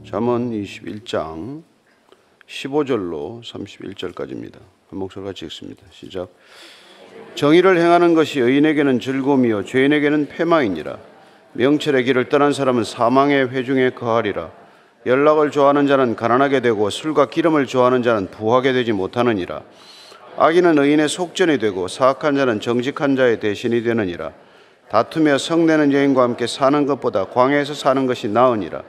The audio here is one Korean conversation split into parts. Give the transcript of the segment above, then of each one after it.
잠언 21장 15절로 31절까지입니다. 한 목소리 같이 읽습니다. 시작. 정의를 행하는 것이 의인에게는 즐거움이요 죄인에게는 패망이니라. 명철의 길을 떠난 사람은 사망의 회중에 거하리라. 연락을 좋아하는 자는 가난하게 되고 술과 기름을 좋아하는 자는 부하게 되지 못하느니라. 악인은 의인의 속전이 되고 사악한 자는 정직한 자의 대신이 되느니라. 다투며 성내는 여인과 함께 사는 것보다 광야에서 사는 것이 나으니라.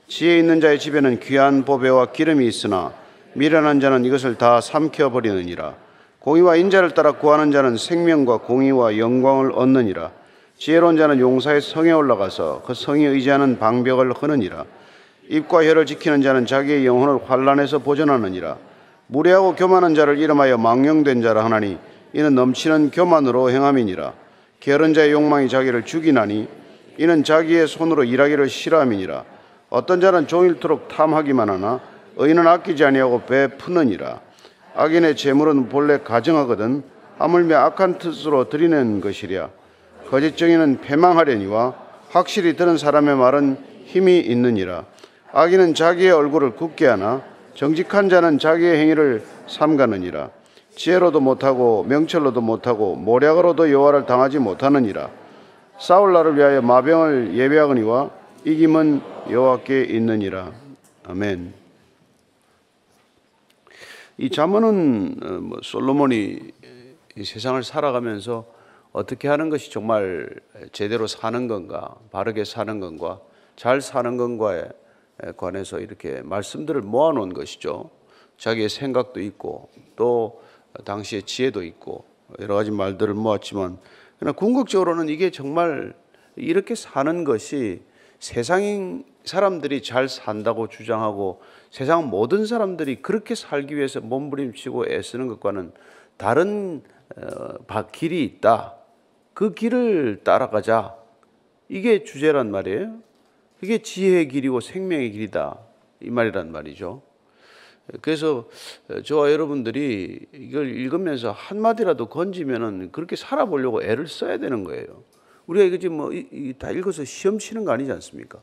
지혜 있는 자의 집에는 귀한 보배와 기름이 있으나 미련한 자는 이것을 다 삼켜버리느니라. 공의와 인자를 따라 구하는 자는 생명과 공의와 영광을 얻느니라. 지혜로운 자는 용사의 성에 올라가서 그 성이 의지하는 방벽을 허느니라. 입과 혀를 지키는 자는 자기의 영혼을 환난에서 보전하느니라. 무례하고 교만한 자를 이름하여 망령된 자라 하나니 이는 넘치는 교만으로 행함이니라. 게으른 자의 욕망이 자기를 죽이나니 이는 자기의 손으로 일하기를 싫어함이니라. 어떤 자는 종일토록 탐하기만 하나 의인은 아끼지 아니하고 베푸느니라. 악인의 재물은 본래 가증하거든 하물며 악한 뜻으로 들이는 것이랴. 거짓 정의는 패망하려니와 확실히 들은 사람의 말은 힘이 있느니라. 악인은 자기의 얼굴을 굳게 하나 정직한 자는 자기의 행위를 삼가느니라. 지혜로도 못하고 명철로도 못하고 모략으로도 여호와를 당하지 못하느니라. 싸울 날을 위하여 마병을 예비하거니와 이김은 여호와께 있느니라. 아멘. 이 잠언은 솔로몬이 이 세상을 살아가면서 어떻게 하는 것이 정말 제대로 사는 건가, 바르게 사는 건가, 잘 사는 건가에 관해서 이렇게 말씀들을 모아놓은 것이죠. 자기의 생각도 있고 또 당시의 지혜도 있고 여러 가지 말들을 모았지만 그러나 궁극적으로는 이게 정말 이렇게 사는 것이 세상 사람들이 잘 산다고 주장하고 세상 모든 사람들이 그렇게 살기 위해서 몸부림치고 애쓰는 것과는 다른 길이 있다. 그 길을 따라가자. 이게 주제란 말이에요. 이게 지혜의 길이고 생명의 길이다. 이 말이란 말이죠. 그래서 저와 여러분들이 이걸 읽으면서 한마디라도 건지면은 그렇게 살아보려고 애를 써야 되는 거예요. 우리가 이거 지금 다 읽어서 시험 치는 거 아니지 않습니까?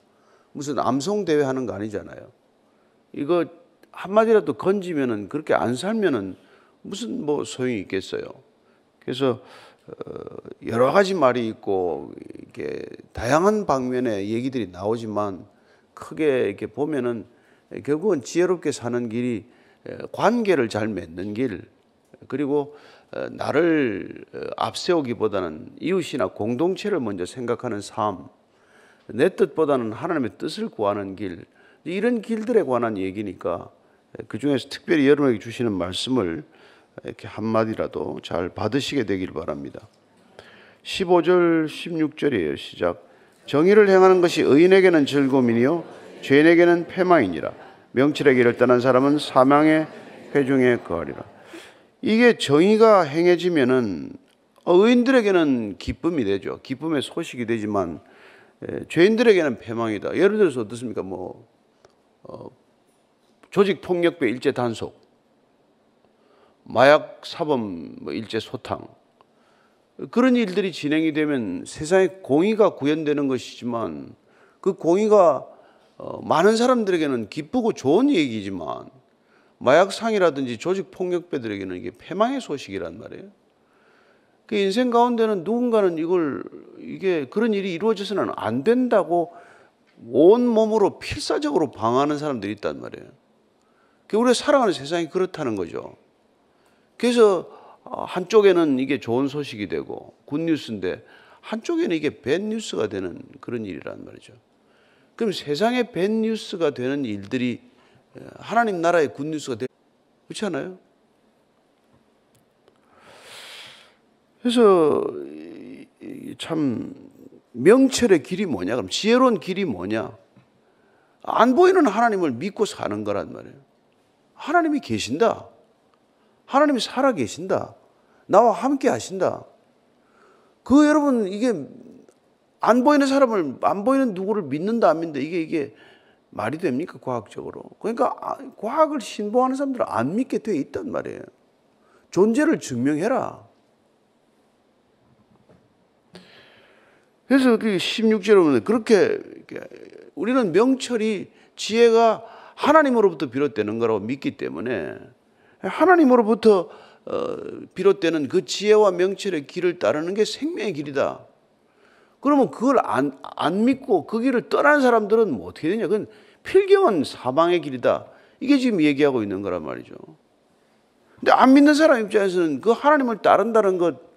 무슨 암송 대회 하는 거 아니잖아요. 이거 한마디라도 건지면은 그렇게 안 살면은 무슨 소용이 있겠어요. 그래서 여러 가지 말이 있고 이렇게 다양한 방면의 얘기들이 나오지만 크게 이렇게 보면은 결국은 지혜롭게 사는 길이 관계를 잘 맺는 길, 그리고 나를 앞세우기보다는 이웃이나 공동체를 먼저 생각하는 삶, 내 뜻보다는 하나님의 뜻을 구하는 길, 이런 길들에 관한 얘기니까 그 중에서 특별히 여러분에게 주시는 말씀을 이렇게 한마디라도 잘 받으시게 되길 바랍니다. 15절 16절이에요. 시작. 정의를 행하는 것이 의인에게는 즐거움이니요 죄인에게는 패망이니라. 명철의 길을 떠난 사람은 사망의 회중에 거하리라. 이게 정의가 행해지면은 의인들에게는 기쁨이 되죠. 기쁨의 소식이 되지만 죄인들에게는 패망이다. 예를 들어서 어떻습니까? 조직 폭력배 일제 단속, 마약 사범 일제 소탕, 그런 일들이 진행이 되면 세상에 공의가 구현되는 것이지만 그 공의가 많은 사람들에게는 기쁘고 좋은 얘기지만 마약상이라든지 조직폭력배들에게는 이게 패망의 소식이란 말이에요. 그 인생 가운데는 누군가는 이게 그런 일이 이루어져서는 안 된다고 온 몸으로 필사적으로 방어하는 사람들이 있단 말이에요. 우리가 살아가는 세상이 그렇다는 거죠. 그래서 한쪽에는 이게 좋은 소식이 되고 굿뉴스인데 한쪽에는 이게 배드뉴스가 되는 그런 일이란 말이죠. 그럼 세상에 배드뉴스가 되는 일들이 하나님 나라의 굿뉴스가 되지 그렇지 않아요? 그래서 참 명철의 길이 뭐냐? 그럼 지혜로운 길이 뭐냐? 안 보이는 하나님을 믿고 사는 거란 말이에요. 하나님이 계신다. 하나님이 살아 계신다. 나와 함께 하신다. 여러분 이게 안 보이는 사람을 안 보이는 누구를 믿는다 안 믿는다 이게 말이 됩니까? 과학적으로. 그러니까 과학을 신봉하는 사람들은 안 믿게 돼 있단 말이에요. 존재를 증명해라. 그래서 그 16절에 보면 그렇게 우리는 명철이 지혜가 하나님으로부터 비롯되는 거라고 믿기 때문에 하나님으로부터 비롯되는 그 지혜와 명철의 길을 따르는 게 생명의 길이다. 그러면 그걸 안 믿고 그 길을 떠난 사람들은 뭐 어떻게 되냐? 그건 필경은 사망의 길이다. 이게 지금 얘기하고 있는 거란 말이죠. 근데 안 믿는 사람 입장에서는 그 하나님을 따른다는 것,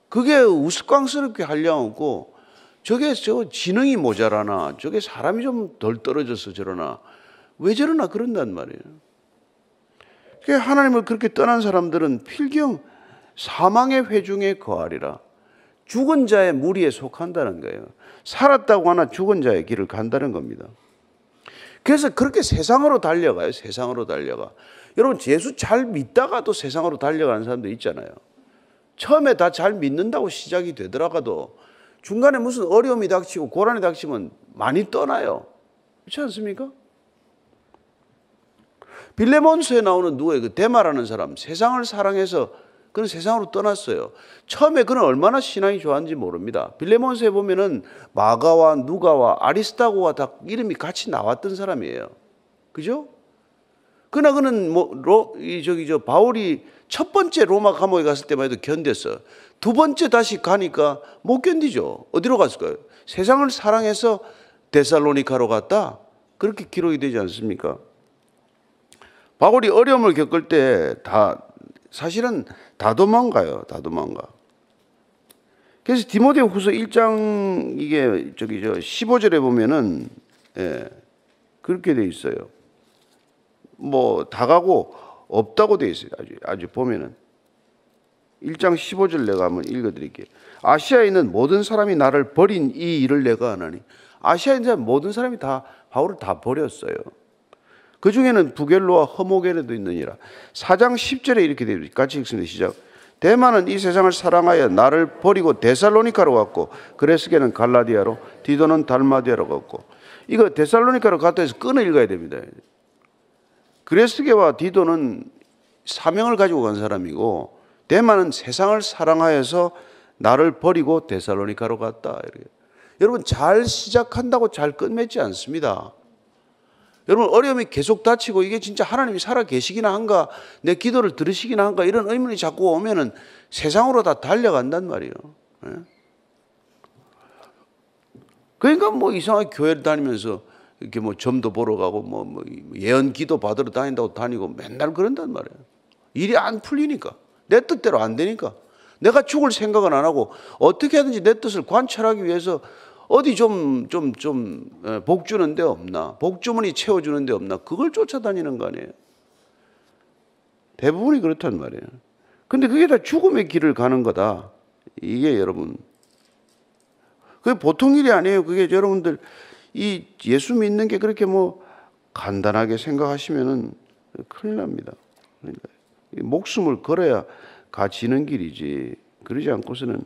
그게 우스꽝스럽게 하려고 저게 저 지능이 모자라나, 저게 사람이 좀 덜 떨어져서 저러나, 왜 저러나 그런단 말이에요. 그러니까 하나님을 그렇게 떠난 사람들은 필경 사망의 회중에 거하리라. 죽은 자의 무리에 속한다는 거예요. 살았다고 하나 죽은 자의 길을 간다는 겁니다. 그래서 그렇게 세상으로 달려가요. 세상으로 달려가. 여러분, 예수 잘 믿다가도 세상으로 달려가는 사람도 있잖아요. 처음에 다 잘 믿는다고 시작이 되더라도 중간에 무슨 어려움이 닥치고 고난이 닥치면 많이 떠나요. 그렇지 않습니까? 빌레몬서에 나오는 누구예요? 그 데마라는 사람, 세상을 사랑해서 그는 세상으로 떠났어요. 처음에 그는 얼마나 신앙이 좋았는지 모릅니다. 빌레몬서에 보면은 마가와 누가와 아리스타고와 다 이름이 같이 나왔던 사람이에요. 그죠? 그러나 그는 바울이 첫 번째 로마 감옥에 갔을 때만 해도 견뎠어요. 두 번째 다시 가니까 못 견디죠. 어디로 갔을까요? 세상을 사랑해서 데살로니카로 갔다. 그렇게 기록이 되지 않습니까? 바울이 어려움을 겪을 때 사실은 다 도망가요. 다 도망가. 그래서 디모데후서 1장 이게 15절에 보면은 그렇게 돼 있어요. 뭐 다 가고 없다고 돼 있어요. 아주 보면은 1장 15절 내가 한번 읽어드릴게요. 아시아에 있는 모든 사람이 나를 버린 이 일을 내가 하나니. 아시아에 있는 모든 사람이 다 바울을 다 버렸어요. 그 중에는 부겔로와 허모게네도 있느니라. 4장 10절에 이렇게 되어 있습니다. 같이 읽습니다. 시작. 데마는 이 세상을 사랑하여 나를 버리고 데살로니카로 갔고, 그레스게는 갈라디아로, 디도는 달마디아로 갔고. 이거 데살로니카로 갔다 해서 끊어 읽어야 됩니다. 그레스게와 디도는 사명을 가지고 간 사람이고, 데마는 세상을 사랑하여서 나를 버리고 데살로니카로 갔다. 이렇게. 여러분, 잘 시작한다고 잘 끝맺지 않습니다. 여러분, 어려움이 계속 닥치고 이게 진짜 하나님이 살아 계시기나 한가, 내 기도를 들으시기나 한가, 이런 의문이 자꾸 오면은 세상으로 다 달려간단 말이에요. 그러니까 뭐 이상하게 교회를 다니면서 이렇게 뭐 점도 보러 가고 뭐 예언 기도 받으러 다닌다고 다니고 맨날 그런단 말이에요. 일이 안 풀리니까, 내 뜻대로 안 되니까, 내가 죽을 생각은 안 하고 어떻게 하든지 내 뜻을 관철하기 위해서 어디 좀 복 주는 데 없나, 복주머니 채워주는 데 없나, 그걸 쫓아다니는 거 아니에요. 대부분이 그렇단 말이에요. 근데 그게 다 죽음의 길을 가는 거다. 이게 여러분, 그게 보통 일이 아니에요. 그게 여러분들 이 예수 믿는 게 그렇게 뭐 간단하게 생각하시면은 큰일 납니다. 그러니까 목숨을 걸어야 가지는 길이지, 그러지 않고서는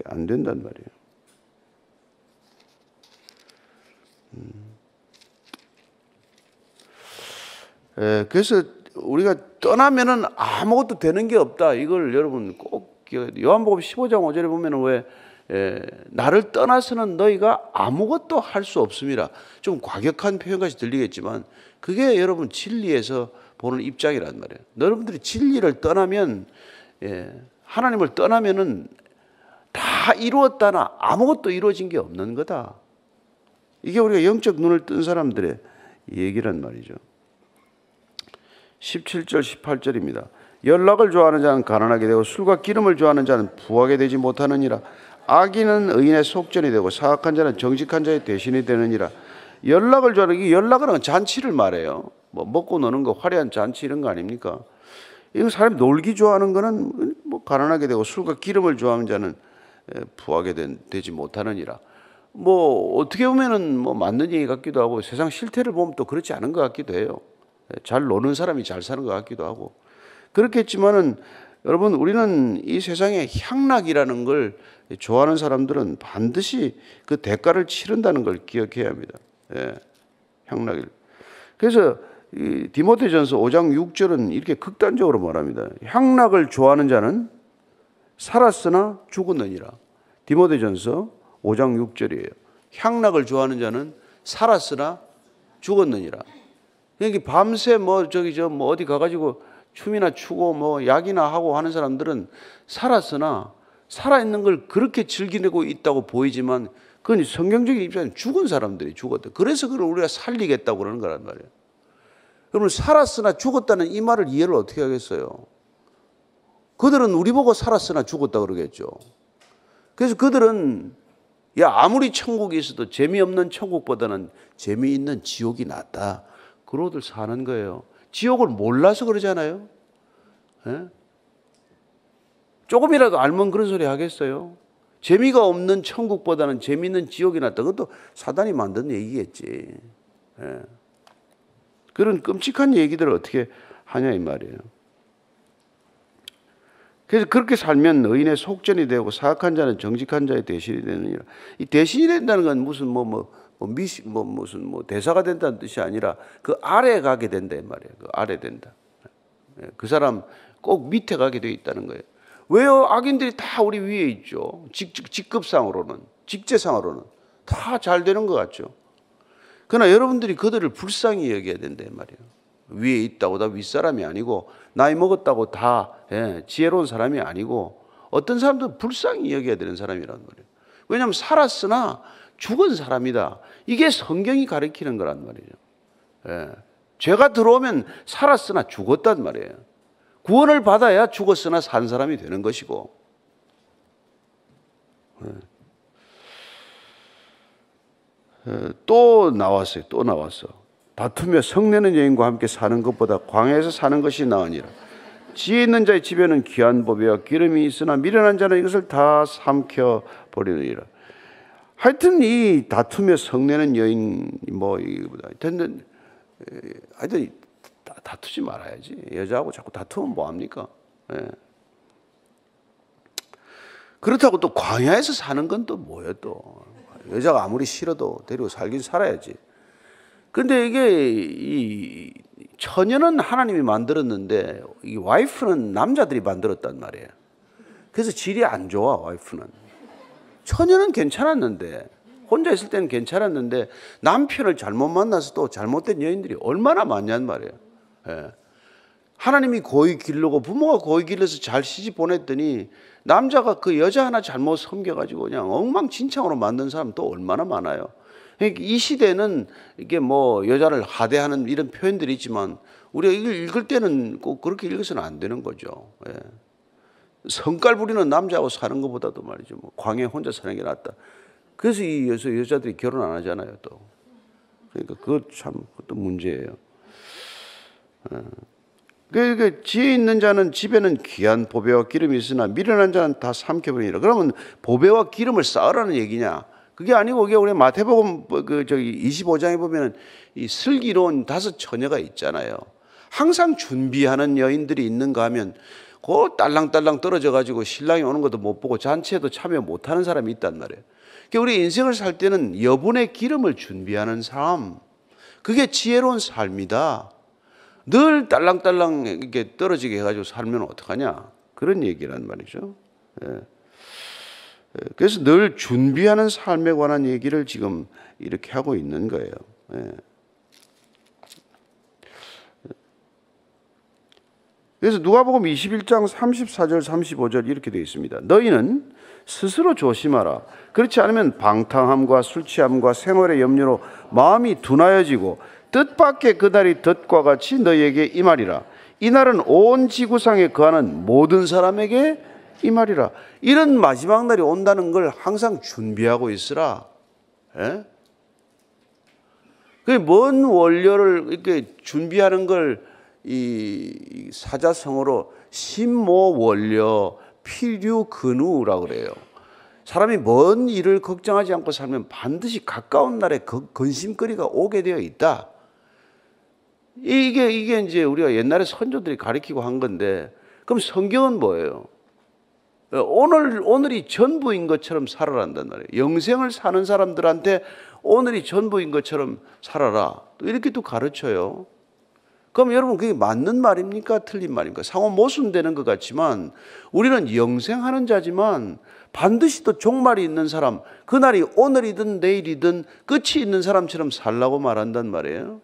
안 된단 말이에요. 그래서 우리가 떠나면은 아무것도 되는 게 없다. 이걸 여러분 꼭 요한복음 15장 5절에 보면은 왜 나를 떠나서는 너희가 아무것도 할 수 없음이라. 좀 과격한 표현까지 들리겠지만 그게 여러분 진리에서 보는 입장이란 말이에요. 여러분들이 진리를 떠나면, 하나님을 떠나면은 다 이루었다나 아무것도 이루어진 게 없는 거다. 이게 우리가 영적 눈을 뜬 사람들의 얘기란 말이죠. 17절 18절입니다. 연락을 좋아하는 자는 가난하게 되고 술과 기름을 좋아하는 자는 부하게 되지 못하느니라. 악인은 의인의 속전이 되고 사악한 자는 정직한 자의 대신이 되느니라. 연락을 좋아하는, 이 연락은 잔치를 말해요. 뭐 먹고 노는 거, 화려한 잔치 이런 거 아닙니까? 이거 사람이 놀기 좋아하는 거는 뭐 가난하게 되고 술과 기름을 좋아하는 자는 부하게 되지 못하느니라. 뭐 어떻게 보면은 뭐 맞는 얘기 같기도 하고, 세상 실태를 보면 또 그렇지 않은 것 같기도 해요. 잘 노는 사람이 잘 사는 것 같기도 하고 그렇겠지만은, 여러분, 우리는 이 세상에 향락이라는 걸 좋아하는 사람들은 반드시 그 대가를 치른다는 걸 기억해야 합니다. 향락일. 그래서 이 디모데전서 5장 6절은 이렇게 극단적으로 말합니다. 향락을 좋아하는 자는 살았으나 죽었느니라. 디모데전서 5장 6절이에요. 향락을 좋아하는 자는 살았으나 죽었느니라. 여기 밤새 어디 가가지고 춤이나 추고 약이나 하고 하는 사람들은 살았으나 살아있는 걸 그렇게 즐기고 있다고 보이지만 그건 성경적인 입장에서 죽은 사람들이 죽었다. 그래서 그걸 우리가 살리겠다고 그러는 거란 말이에요. 그러면 살았으나 죽었다는 이 말을 이해를 어떻게 하겠어요? 그들은 우리 보고 살았으나 죽었다 그러겠죠. 그래서 그들은 아무리 천국이 있어도 재미없는 천국보다는 재미있는 지옥이 낫다. 그러고들 사는 거예요. 지옥을 몰라서 그러잖아요. 예? 조금이라도 알면 그런 소리 하겠어요? 재미가 없는 천국보다는 재미있는 지옥이 낫다. 그것도 사단이 만든 얘기겠지. 예. 그런 끔찍한 얘기들을 어떻게 하냐 이 말이에요. 그래서 그렇게 살면 의인의 속전이 되고 사악한 자는 정직한 자의 대신이 되느니라. 이 대신이 된다는 건 무슨 무슨 대사가 된다는 뜻이 아니라 그 아래 가게 된다 이 말이에요. 그 아래 된다. 그 사람 꼭 밑에 가게 되어 있다는 거예요. 왜요? 악인들이 다 우리 위에 있죠. 직급상으로는, 직제상으로는 다 잘 되는 것 같죠. 그러나 여러분들이 그들을 불쌍히 여겨야 된다 이 말이에요. 위에 있다고 다 윗사람이 아니고 나이 먹었다고 다 지혜로운 사람이 아니고 어떤 사람도 불쌍히 여겨야 되는 사람이란 말이에요. 왜냐하면 살았으나 죽은 사람이다. 이게 성경이 가르치는 거란 말이죠. 죄가 들어오면 살았으나 죽었단 말이에요. 구원을 받아야 죽었으나 산 사람이 되는 것이고. 또 나왔어요. 또 나왔어. 다투며 성내는 여인과 함께 사는 것보다 광야에서 사는 것이 나으니라. 지혜 있는 자의 집에는 귀한 법이와 기름이 있으나 미련한 자는 이것을 다 삼켜 버리느니라. 하여튼 이 다투며 성내는 여인 하여튼 다투지 말아야지. 여자하고 자꾸 다투면 뭐합니까? 그렇다고 또 광야에서 사는 건 또 뭐예요 또. 여자가 아무리 싫어도 데리고 살긴 살아야지. 그런데 이게 이 처녀는 하나님이 만들었는데 이 와이프는 남자들이 만들었단 말이에요. 그래서 질이 안 좋아 와이프는. 처녀는 괜찮았는데 혼자 있을 때는 괜찮았는데 남편을 잘못 만나서 또 잘못된 여인들이 얼마나 많냔 말이에요. 하나님이 고이 기르고 부모가 고이 길러서 잘 시집 보냈더니 남자가 그 여자 하나 잘못 섬겨가지고 그냥 엉망진창으로 만든 사람 또 얼마나 많아요. 이 시대는 이게 여자를 하대하는 이런 표현들이 있지만 우리가 이걸 읽을 때는 꼭 그렇게 읽어서는 안 되는 거죠. 성깔 부리는 남자하고 사는 것보다도 말이죠. 광야에 혼자 사는 게 낫다. 그래서 이 여자들이 결혼 안 하잖아요 또. 그러니까 그것도 문제예요. 그러니까 지혜 있는 자는 집에는 귀한 보배와 기름이 있으나 미련한 자는 다 삼켜버리니라. 그러면 보배와 기름을 쌓으라는 얘기냐? 그게 아니고 그게 우리 마태복음 25장에 보면은 이 슬기로운 5 처녀가 있잖아요. 항상 준비하는 여인들이 있는가 하면 그 딸랑딸랑 떨어져 가지고 신랑이 오는 것도 못 보고 잔치에도 참여 못 하는 사람이 있단 말이에요. 그러니까 우리 인생을 살 때는 여분의 기름을 준비하는 삶, 그게 지혜로운 삶이다. 늘 딸랑딸랑 이렇게 떨어지게 해가지고 살면 어떡하냐, 그런 얘기란 말이죠. 그래서 늘 준비하는 삶에 관한 얘기를 지금 이렇게 하고 있는 거예요. 그래서 누가복음 21장 34절 35절 이렇게 되어 있습니다. 너희는 스스로 조심하라. 그렇지 않으면 방탕함과 술 취함과 생활의 염려로 마음이 둔하여지고 뜻밖의 그날이 덫과 같이 너희에게 임하리라. 이날은 온 지구상에 거하는 모든 사람에게 임하리라. 이런 마지막 날이 온다는 걸 항상 준비하고 있으라. 그 먼 원료를 이렇게 준비하는 걸 이 사자성어로 심모 원료 필유 근우라고 그래요. 사람이 먼 일을 걱정하지 않고 살면 반드시 가까운 날에 근심거리가 오게 되어 있다. 이게 이제 우리가 옛날에 선조들이 가르치고 한 건데, 그럼 성경은 뭐예요? 오늘이 전부인 것처럼 살아란단 말이에요. 영생을 사는 사람들한테 오늘이 전부인 것처럼 살아라. 또 이렇게 또 가르쳐요. 그럼 여러분 그게 맞는 말입니까? 틀린 말입니까? 상호 모순되는 것 같지만 우리는 영생하는 자지만 반드시 또 종말이 있는 사람, 그날이 오늘이든 내일이든 끝이 있는 사람처럼 살라고 말한단 말이에요.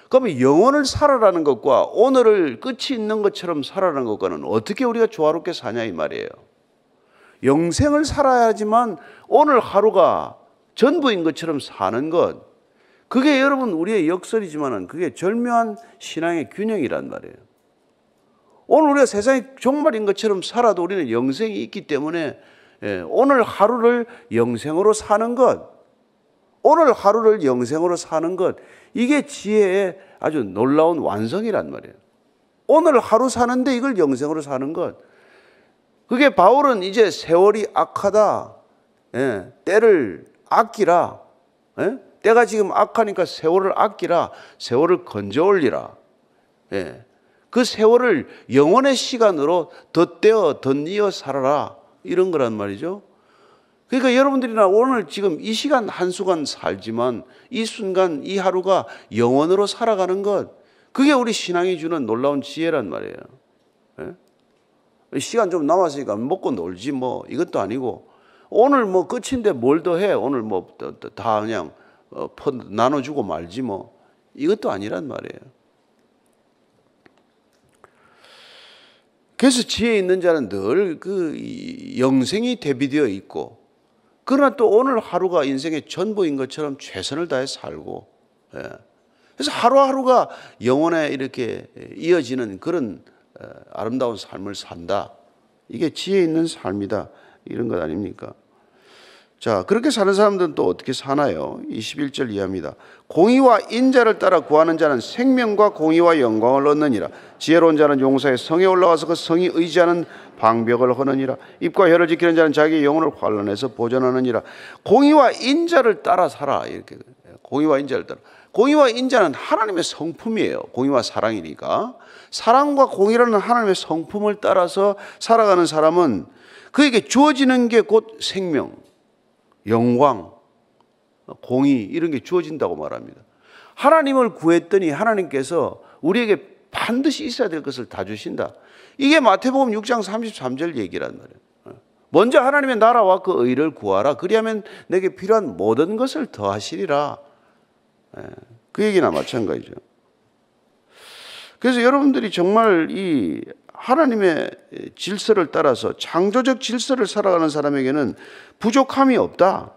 그러면 영원을 살아라는 것과 오늘을 끝이 있는 것처럼 살아라는 것과는 어떻게 우리가 조화롭게 사냐 이 말이에요. 영생을 살아야지만 오늘 하루가 전부인 것처럼 사는 것, 그게 여러분 우리의 역설이지만은 그게 절묘한 신앙의 균형이란 말이에요. 오늘 우리가 세상이 종말인 것처럼 살아도 우리는 영생이 있기 때문에 오늘 하루를 영생으로 사는 것, 오늘 하루를 영생으로 사는 것, 이게 지혜의 아주 놀라운 완성이란 말이에요. 오늘 하루 사는데 이걸 영생으로 사는 것. 그게 바울은 이제 세월이 악하다. 때를 아끼라. 때가 지금 악하니까 세월을 아끼라. 세월을 건져 올리라. 그 세월을 영원의 시간으로 덧대어 덧이어 살아라. 이런 거란 말이죠. 그러니까 여러분들이나 오늘 지금 이 시간 한순간 살지만 이 순간 이 하루가 영원으로 살아가는 것, 그게 우리 신앙이 주는 놀라운 지혜란 말이에요. 시간 좀 남았으니까 먹고 놀지 뭐 이것도 아니고, 오늘 뭐 끝인데 뭘 더 해, 오늘 뭐 다 그냥 나눠주고 말지 뭐 이것도 아니란 말이에요. 그래서 지혜 있는 자는 늘 그 영생이 대비되어 있고, 그러나 또 오늘 하루가 인생의 전부인 것처럼 최선을 다해 살고, 그래서 하루하루가 영원에 이렇게 이어지는 그런 아름다운 삶을 산다. 이게 지혜 있는 삶이다. 이런 것 아닙니까? 자, 그렇게 사는 사람들은 또 어떻게 사나요? 21절 이하입니다. 공의와 인자를 따라 구하는 자는 생명과 공의와 영광을 얻느니라. 지혜로운 자는 용사의 성에 올라가서 그 성이 의지하는 방벽을 허느니라. 입과 혀를 지키는 자는 자기의 영혼을 환난에서 보존하느니라. 공의와 인자를 따라 살아. 이렇게 공의와 인자를 따라. 공의와 인자는 하나님의 성품이에요. 공의와 사랑이니까. 사랑과 공의라는 하나님의 성품을 따라서 살아가는 사람은 그에게 주어지는 게 곧 생명, 영광, 공의, 이런 게 주어진다고 말합니다. 하나님을 구했더니 하나님께서 우리에게 반드시 있어야 될 것을 다 주신다. 이게 마태복음 6장 33절 얘기란 말이에요. 먼저 하나님의 나라와 그 의를 구하라. 그리하면 내게 필요한 모든 것을 더하시리라. 그 얘기나 마찬가지죠. 그래서 여러분들이 정말 이 하나님의 질서를 따라서 창조적 질서를 살아가는 사람에게는 부족함이 없다.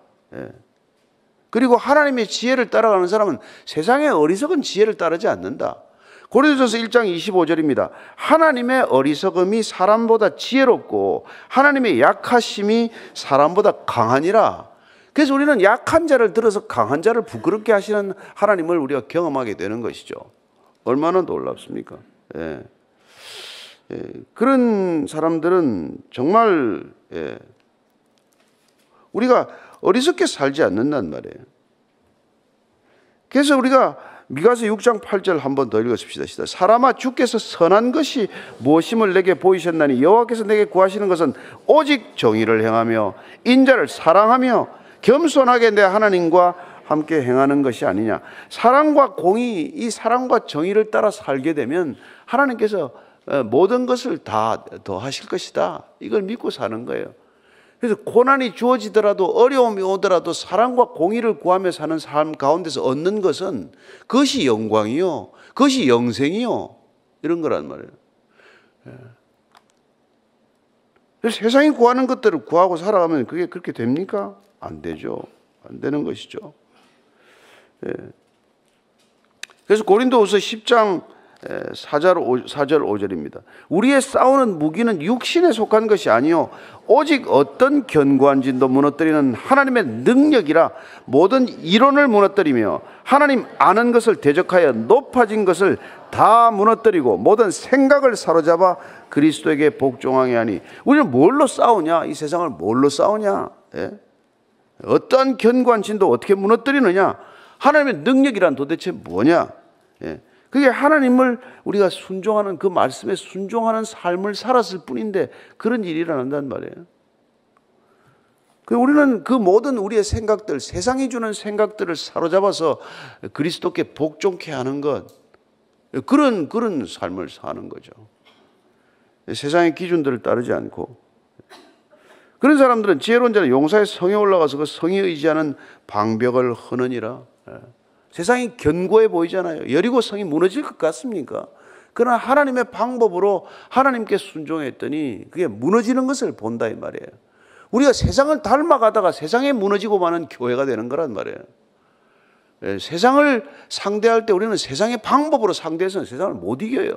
그리고 하나님의 지혜를 따라가는 사람은 세상의 어리석은 지혜를 따르지 않는다. 고린도전서 1장 25절입니다. 하나님의 어리석음이 사람보다 지혜롭고 하나님의 약하심이 사람보다 강하니라. 그래서 우리는 약한 자를 들어서 강한 자를 부끄럽게 하시는 하나님을 우리가 경험하게 되는 것이죠. 얼마나 놀랍습니까? 그런 사람들은 정말 우리가 어리석게 살지 않는단 말이에요. 그래서 우리가 미가서 6장 8절 한 번 더 읽어줍시다. 사람아, 주께서 선한 것이 무엇임을 내게 보이셨나니 여호와께서 내게 구하시는 것은 오직 정의를 행하며 인자를 사랑하며 겸손하게 내 하나님과 함께 행하는 것이 아니냐. 사랑과 공의, 이 사랑과 정의를 따라 살게 되면 하나님께서 모든 것을 다 더하실 것이다. 이걸 믿고 사는 거예요. 그래서 고난이 주어지더라도, 어려움이 오더라도 사랑과 공의를 구하며 사는 삶 가운데서 얻는 것은 그것이 영광이요, 그것이 영생이요, 이런 거란 말이에요. 그래서 세상이 구하는 것들을 구하고 살아가면 그게 그렇게 됩니까? 안 되죠. 안 되는 것이죠. 그래서 고린도후서 10장 4절 5절입니다. 우리의 싸우는 무기는 육신에 속한 것이 아니요 오직 어떤 견고한 진도 무너뜨리는 하나님의 능력이라. 모든 이론을 무너뜨리며 하나님 아는 것을 대적하여 높아진 것을 다 무너뜨리고 모든 생각을 사로잡아 그리스도에게 복종하게 하니. 우리는 뭘로 싸우냐? 이 세상을 뭘로 싸우냐? 어떠한 견고한 진도 어떻게 무너뜨리느냐? 하나님의 능력이란 도대체 뭐냐? 그게 하나님을 우리가 순종하는, 그 말씀에 순종하는 삶을 살았을 뿐인데 그런 일이 일어난단 말이에요. 우리는 그 모든 우리의 생각들, 세상이 주는 생각들을 사로잡아서 그리스도께 복종케 하는 것, 그런 삶을 사는 거죠. 세상의 기준들을 따르지 않고. 그런 사람들은 지혜로운 자는 용사의 성에 올라가서 그 성에 의지하는 방벽을 허느니라. 세상이 견고해 보이잖아요. 여리고 성이 무너질 것 같습니까? 그러나 하나님의 방법으로 하나님께 순종했더니 그게 무너지는 것을 본다 이 말이에요. 우리가 세상을 닮아가다가 세상에 무너지고 마는 교회가 되는 거란 말이에요. 세상을 상대할 때 우리는 세상의 방법으로 상대해서는 세상을 못 이겨요.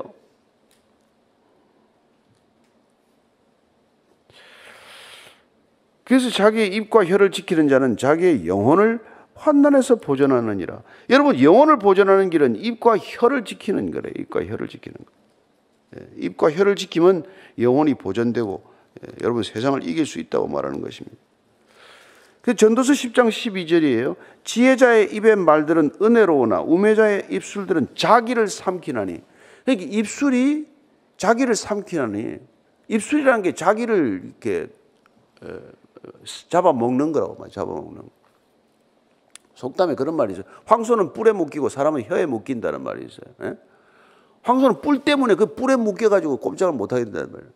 그래서 자기의 입과 혀를 지키는 자는 자기의 영혼을 환난에서 보존하느니라. 여러분, 영혼을 보존하는 길은 입과 혀를 지키는 거래요. 입과 혀를 지키는 거. 입과 혀를 지키면 영혼이 보존되고 여러분 세상을 이길 수 있다고 말하는 것입니다. 그 전도서 10장 12절이에요. 지혜자의 입의 말들은 은혜로우나 우매자의 입술들은 자기를 삼키나니. 그러니까 입술이 자기를 삼키나니. 입술이라는 게 자기를 이렇게 잡아먹는 거라고 말. 잡아먹는 거. 속담에 그런 말이 있어요. 황소는 뿔에 묶이고 사람은 혀에 묶인다는 말이 있어요. 황소는 뿔 때문에 그 뿔에 묶여가지고 꼼짝을 못하게 된다는 말이에요.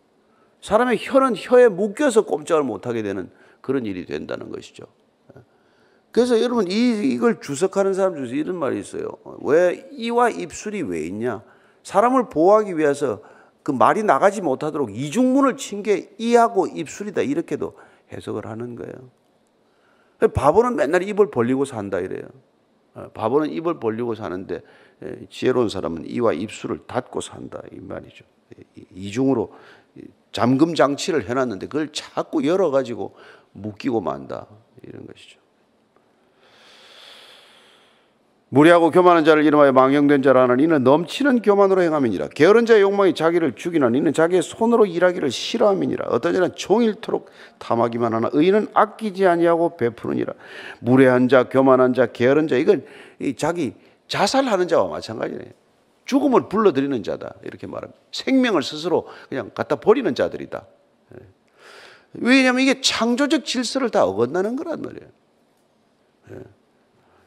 사람의 혀는 혀에 묶여서 꼼짝을 못하게 되는 그런 일이 된다는 것이죠. 그래서 여러분 이걸 주석하는 사람 중에서 이런 말이 있어요. 왜 이와 입술이 왜 있냐? 사람을 보호하기 위해서 그 말이 나가지 못하도록 이중문을 친 게 이하고 입술이다 이렇게도 해석을 하는 거예요. 바보는 맨날 입을 벌리고 산다 이래요. 바보는 입을 벌리고 사는데 지혜로운 사람은 이와 입술을 닫고 산다 이 말이죠. 이중으로 잠금 장치를 해놨는데 그걸 자꾸 열어가지고 묶이고 만다 이런 것이죠. 무리하고 교만한 자를 이름하여 망령된 자라 하는 이는 넘치는 교만으로 행함이니라. 게으른 자의 욕망이 자기를 죽이나니 이는 자기의 손으로 일하기를 싫어함이니라. 어떤 자는 종일토록 탐하기만 하나 의인은 아끼지 아니하고 베푸느니라. 무례한 자, 교만한 자, 게으른 자 이건 자기 자살하는 자와 마찬가지네요. 죽음을 불러들이는 자다 이렇게 말합니다. 생명을 스스로 그냥 갖다 버리는 자들이다. 왜냐하면 이게 창조적 질서를 다 어긋나는 거란 말이에요.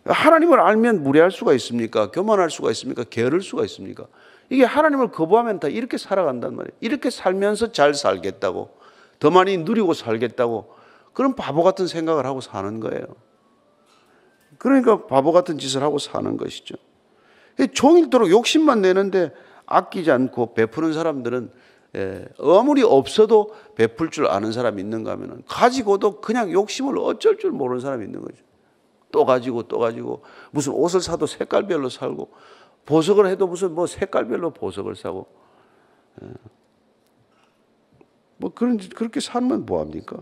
하나님을 알면 무례할 수가 있습니까? 교만할 수가 있습니까? 게으를 수가 있습니까? 이게 하나님을 거부하면 다 이렇게 살아간단 말이에요. 이렇게 살면서 잘 살겠다고, 더 많이 누리고 살겠다고 그런 바보 같은 생각을 하고 사는 거예요. 그러니까 바보 같은 짓을 하고 사는 것이죠. 종일토록 욕심만 내는데 아끼지 않고 베푸는 사람들은 아무리 없어도 베풀 줄 아는 사람이 있는가 하면 가지고도 그냥 욕심을 어쩔 줄 모르는 사람이 있는 거죠. 또 가지고 무슨 옷을 사도 색깔별로 살고 보석을 해도 무슨 뭐 색깔별로 보석을 사고 뭐 그렇게 살면 뭐합니까?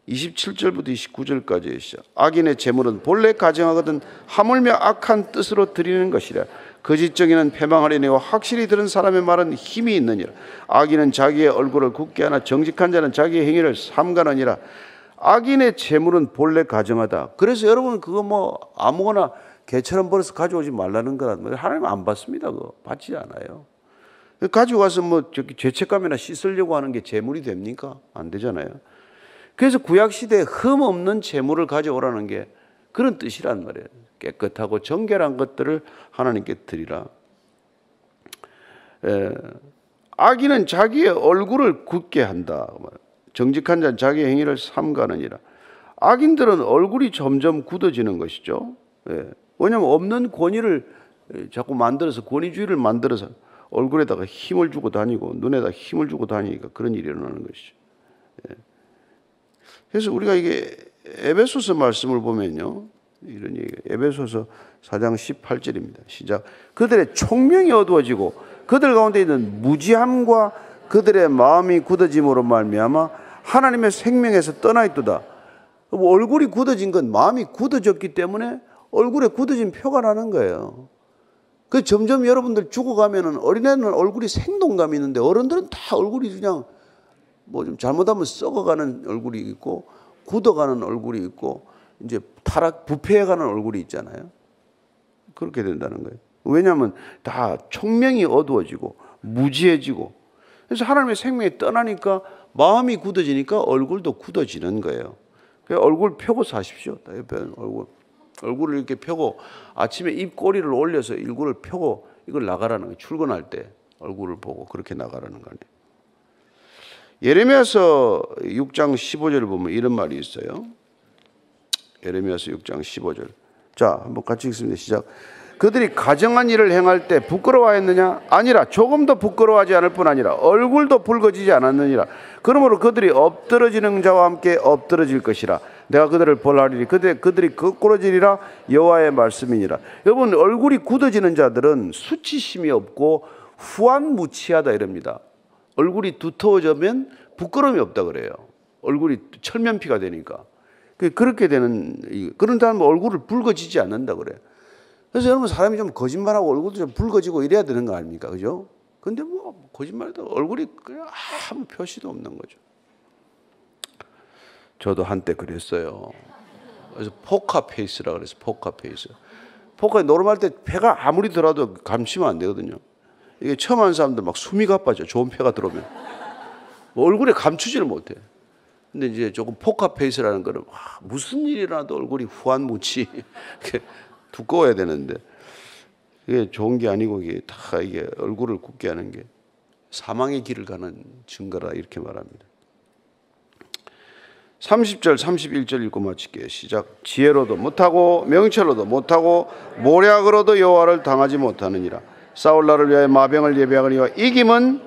27절부터 29절까지 시작. 악인의 재물은 본래 가증하거든 하물며 악한 뜻으로 드리는 것이라. 거짓정의는 패망하려니와 확실히 들은 사람의 말은 힘이 있느니라. 악인은 자기의 얼굴을 굳게 하나 정직한 자는 자기의 행위를 삼가느니라. 악인의 재물은 본래 가증하다. 그래서 여러분 그거 뭐 아무거나 개처럼 벌어서 가져오지 말라는 거란 말이에요. 하나님 안 받습니다. 그거 받지 않아요. 가지고 가서 뭐 죄책감이나 씻으려고 하는 게 재물이 됩니까? 안 되잖아요. 그래서 구약시대에 흠 없는 재물을 가져오라는 게 그런 뜻이란 말이에요. 깨끗하고 정결한 것들을 하나님께 드리라. 악인은 자기의 얼굴을 굳게 한다. 정직한 자는 자기의 행위를 삼가느니라. 악인들은 얼굴이 점점 굳어지는 것이죠. 왜냐하면 없는 권위를 자꾸 만들어서 권위주의를 만들어서 얼굴에다가 힘을 주고 다니고 눈에다 힘을 주고 다니니까 그런 일이 일어나는 것이죠. 그래서 우리가 이게 에베소서 말씀을 보면요. 이런 얘기가 에베소서 4장 18절입니다. 시작. 그들의 총명이 어두워지고 그들 가운데 있는 무지함과 그들의 마음이 굳어짐으로 말미암아 하나님의 생명에서 떠나 있도다. 얼굴이 굳어진 건 마음이 굳어졌기 때문에 얼굴에 굳어진 표가 나는 거예요. 그 점점 여러분들 죽어가면은 어린애는 얼굴이 생동감이 있는데 어른들은 다 얼굴이 그냥 뭐 좀 잘못하면 썩어가는 얼굴이 있고 굳어가는 얼굴이 있고 이제 부패해가는 얼굴이 있잖아요. 그렇게 된다는 거예요. 왜냐하면 다 총명이 어두워지고 무지해지고 그래서 하나님의 생명이 떠나니까 마음이 굳어지니까 얼굴도 굳어지는 거예요. 그래서 얼굴 펴고 사십시오. 옆에 얼굴 얼굴을 이렇게 펴고 아침에 입꼬리를 올려서 얼굴을 펴고 이걸 나가라는 거예요. 출근할 때 얼굴을 보고 그렇게 나가라는 거예요. 예레미야서 6장 15절을 보면 이런 말이 있어요. 예레미야서 6장 15절. 자, 한번 같이 읽습니다. 시작. 그들이 가정한 일을 행할 때 부끄러워했느냐? 아니라 조금 더 부끄러워하지 않을 뿐 아니라 얼굴도 붉어지지 않았느니라. 그러므로 그들이 엎드러지는 자와 함께 엎드러질 것이라. 내가 그들을 벌하리니 그들이 거꾸러지리라. 여호와의 말씀이니라. 여러분, 얼굴이 굳어지는 자들은 수치심이 없고 후안무치하다 이럽니다. 얼굴이 두터워지면 부끄러움이 없다 그래요. 얼굴이 철면피가 되니까. 그렇게 되는, 그런 사람은 얼굴을 붉어지지 않는다 그래요. 그래서 여러분, 사람이 좀 거짓말하고 얼굴도 좀 붉어지고 이래야 되는 거 아닙니까? 그죠? 근데 뭐 거짓말도 얼굴이 그냥 아무 표시도 없는 거죠. 저도 한때 그랬어요. 그래서 포카페이스라고 그래서 포카페이스. 포카 노름할 때 폐가 아무리 들어도 감추면 안 되거든요. 이게 처음 하는 사람들 막 숨이 가빠져. 좋은 폐가 들어오면. 뭐 얼굴에 감추지를 못해. 근데 이제 조금 포카페이스라는 거는 무슨 일이라도 얼굴이 후안무치 두꺼워야 되는데 이게 좋은 게 아니고 이게 다 이게 얼굴을 굳게 하는 게 사망의 길을 가는 증거라 이렇게 말합니다. 30절 31절 읽고 마칠게요. 시작. 지혜로도 못하고 명철로도 못하고 모략으로도 여호와를 당하지 못하느니라. 싸울 날을 위하여 마병을 예비하거니와 이김은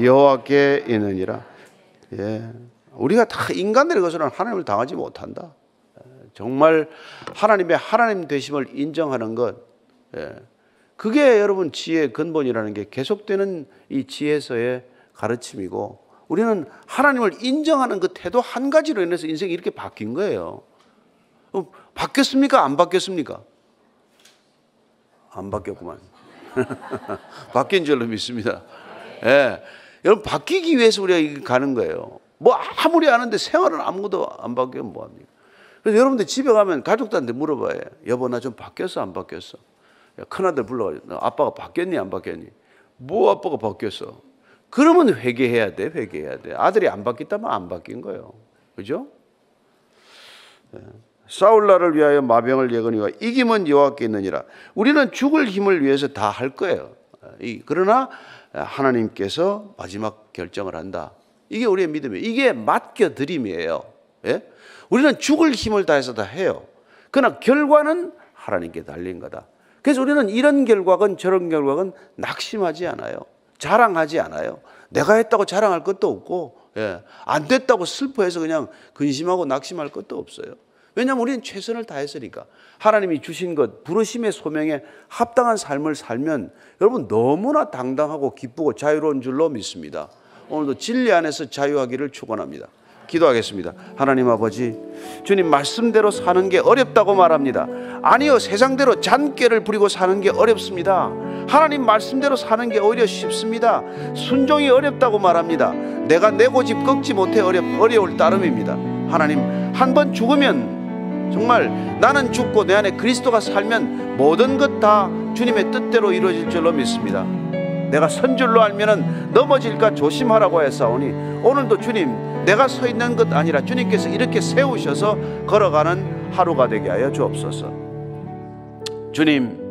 여호와께 있느니라. 예, 우리가 다 인간들의 것으로는 하나님을 당하지 못한다. 정말 하나님의 하나님 되심을 인정하는 것, 그게 여러분 지혜의 근본이라는 게 계속되는 이 지혜서의 가르침이고, 우리는 하나님을 인정하는 그 태도 한 가지로 인해서 인생이 이렇게 바뀐 거예요. 바뀌었습니까? 안 바뀌었습니까? 안 바뀌었구만. 바뀐 줄로 믿습니다. 예. 여러분, 바뀌기 위해서 우리가 가는 거예요. 뭐 아무리 아는데 생활은 아무도 안 바뀌면 뭐합니까? 그래서 여러분들 집에 가면 가족들한테 물어봐요. 여보, 나 좀 바뀌었어? 안 바뀌었어? 큰아들 불러가지고, 아빠가 바뀌었니? 안 바뀌었니? 뭐 아빠가 바뀌었어? 그러면 회개해야 돼. 회개해야 돼. 아들이 안 바뀌었다면 안 바뀐 거예요. 그죠? 싸울 날을 위하여 마병을 예거니와 이김은 여호와께 있느니라. 우리는 죽을 힘을 위해서 다 할 거예요. 그러나 하나님께서 마지막 결정을 한다. 이게 우리의 믿음이에요. 이게 맡겨드림이에요. 예? 우리는 죽을 힘을 다해서 다 해요. 그러나 결과는 하나님께 달린 거다. 그래서 우리는 이런 결과건 저런 결과건 낙심하지 않아요. 자랑하지 않아요. 내가 했다고 자랑할 것도 없고, 안 됐다고 슬퍼해서 그냥 근심하고 낙심할 것도 없어요. 왜냐하면 우리는 최선을 다했으니까. 하나님이 주신 것, 부르심의 소명에 합당한 삶을 살면 여러분 너무나 당당하고 기쁘고 자유로운 줄로 믿습니다. 오늘도 진리 안에서 자유하기를 축원합니다. 기도하겠습니다. 하나님 아버지, 주님 말씀대로 사는 게 어렵다고 말합니다. 아니요, 세상대로 잔꾀를 부리고 사는 게 어렵습니다. 하나님 말씀대로 사는 게 오히려 쉽습니다. 순종이 어렵다고 말합니다. 내가 내 고집 꺾지 못해 어려울 따름입니다. 하나님, 한 번 죽으면 정말 나는 죽고 내 안에 그리스도가 살면 모든 것 다 주님의 뜻대로 이루어질 줄로 믿습니다. 내가 선 줄로 알면은 넘어질까 조심하라고 했사오니 오늘도 주님, 내가 서 있는 것 아니라 주님께서 이렇게 세우셔서 걸어가는 하루가 되게 하여 주옵소서. 주님,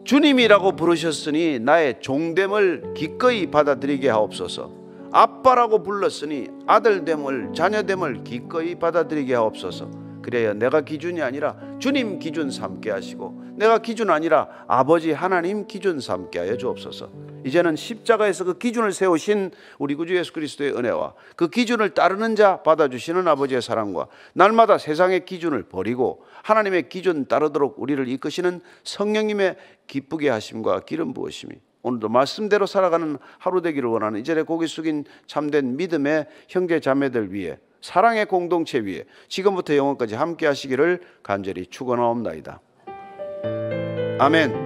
주님이라고 부르셨으니 나의 종됨을 기꺼이 받아들이게 하옵소서. 아빠라고 불렀으니 아들됨을, 자녀됨을 기꺼이 받아들이게 하옵소서. 그래야 내가 기준이 아니라 주님 기준 삼게 하시고, 내가 기준 아니라 아버지 하나님 기준 삼게 하여 주옵소서. 이제는 십자가에서 그 기준을 세우신 우리 구주 예수 그리스도의 은혜와 그 기준을 따르는 자 받아주시는 아버지의 사랑과 날마다 세상의 기준을 버리고 하나님의 기준 따르도록 우리를 이끄시는 성령님의 기쁘게 하심과 기름 부으심이 오늘도 말씀대로 살아가는 하루 되기를 원하는 이전에 고개 숙인 참된 믿음의 형제 자매들 위해, 사랑의 공동체 위에 지금부터 영원까지 함께 하시기를 간절히 축원하옵나이다. 아멘.